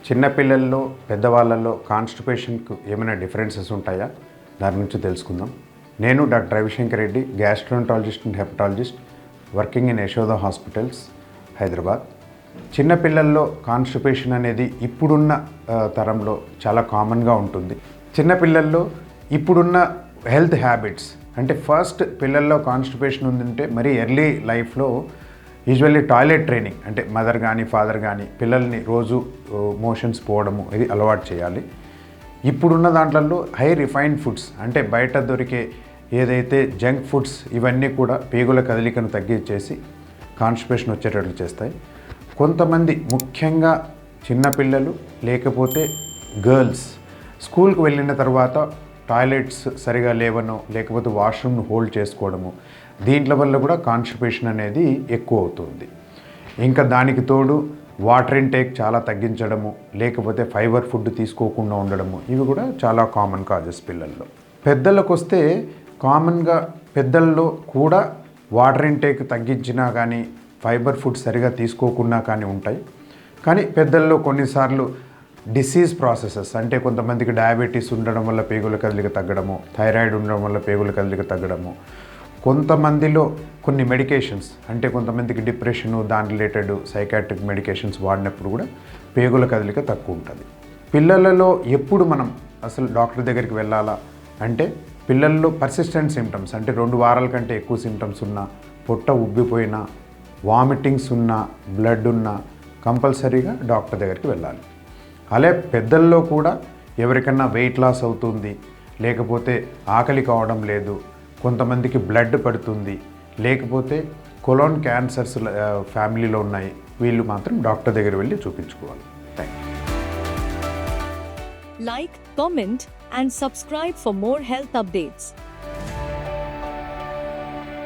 చిన్నపిల్లల్లో పెద్దవాళ్ళల్లో కాన్స్టిపేషన్కు ఏమైనా డిఫరెన్సెస్ ఉంటాయా? దాని గురించి తెలుసుకుందాం. నేను doctor Ravishankar Reddy, గ్యాస్ట్రోంటాలజిస్ట్ and hepatologist, working in Yashoda hospitals, Hyderabad. చిన్నపిల్లల్లో కాన్స్టిపేషన్ అనేది ఇప్పుడున్న తరంలో చాలా కామన్గా ఉంటుంది. చిన్నపిల్లల్లో ఇప్పుడున్న హెల్త్ హ్యాబిట్స్ అంటే ఫస్ట్ పిల్లల్లో కాన్స్టిపేషన్ ఉందంటే మరీ ఎర్లీ లైఫ్లో యూజువల్లీ టాయిలెట్ ట్రైనింగ్ అంటే మదర్ కానీ ఫాదర్ కానీ పిల్లల్ని రోజు మోషన్స్ పోవడము ఇది అలవాటు చేయాలి. ఇప్పుడున్న దాంట్లో హై రిఫైన్డ్ ఫుడ్స్ అంటే బయట దొరికే ఏదైతే జంక్ ఫుడ్స్ ఇవన్నీ కూడా పేగుల కదలికను తగ్గించేసి కాన్స్టిపేషన్ వచ్చేటట్లు చేస్తాయి. కొంతమంది ముఖ్యంగా చిన్నపిల్లలు లేకపోతే గర్ల్స్ స్కూల్కి వెళ్ళిన తర్వాత టాయిలెట్స్ సరిగా లేవనో లేకపోతే వాష్రూమ్ను హోల్డ్ చేసుకోవడము దీంట్ల వల్ల కూడా కాన్స్టిపేషన్ అనేది ఎక్కువ అవుతుంది. ఇంకా దానికి తోడు వాటర్ ఇంటేక్ చాలా తగ్గించడము లేకపోతే ఫైబర్ ఫుడ్ తీసుకోకుండా ఉండడము ఇవి కూడా చాలా కామన్ కాజెస్ పిల్లల్లో. పెద్దలకు వస్తే కామన్గా పెద్దల్లో కూడా వాటర్ ఇంటేక్ తగ్గించినా కానీ ఫైబర్ ఫుడ్ సరిగా తీసుకోకుండా కానీ ఉంటాయి. కానీ పెద్దల్లో కొన్నిసార్లు డిసీజ్ ప్రాసెసెస్ అంటే కొంతమందికి డయాబెటీస్ ఉండడం వల్ల పేగుల కదలిక తగ్గడము, థైరాయిడ్ ఉండడం వల్ల పేగుల కదలిక తగ్గడము, కొంతమందిలో కొన్ని మెడికేషన్స్ అంటే కొంతమందికి డిప్రెషను దాని రిలేటెడ్ సైకాట్రిక్ మెడికేషన్స్ వాడినప్పుడు కూడా పేగుల కదలిక తక్కువ ఉంటుంది. పిల్లలలో ఎప్పుడు మనం అసలు డాక్టర్ దగ్గరికి వెళ్ళాలా అంటే పిల్లల్లో పర్సిస్టెంట్ సిమ్టమ్స్ అంటే 2 వారాల కంటే ఎక్కువ సిమ్టమ్స్ ఉన్నా, పొట్ట ఉబ్బిపోయినా, వామిటింగ్స్ ఉన్నా, బ్లడ్ ఉన్నా కంపల్సరీగా డాక్టర్ దగ్గరికి వెళ్ళాలి. అలాగే పెద్దల్లో కూడా ఎవరికన్నా వెయిట్ లాస్ అవుతుంది, లేకపోతే ఆకలి కావడం లేదు, కొంతమందికి బ్లడ్ పడుతుంది, లేకపోతే కొలోన్ క్యాన్సర్స్ ఫ్యామిలీలో ఉన్నాయి, వీళ్ళు మాత్రం డాక్టర్ దగ్గర వెళ్ళి చూపించుకోవాలి. Thank you. Like, comment and subscribe for more health updates.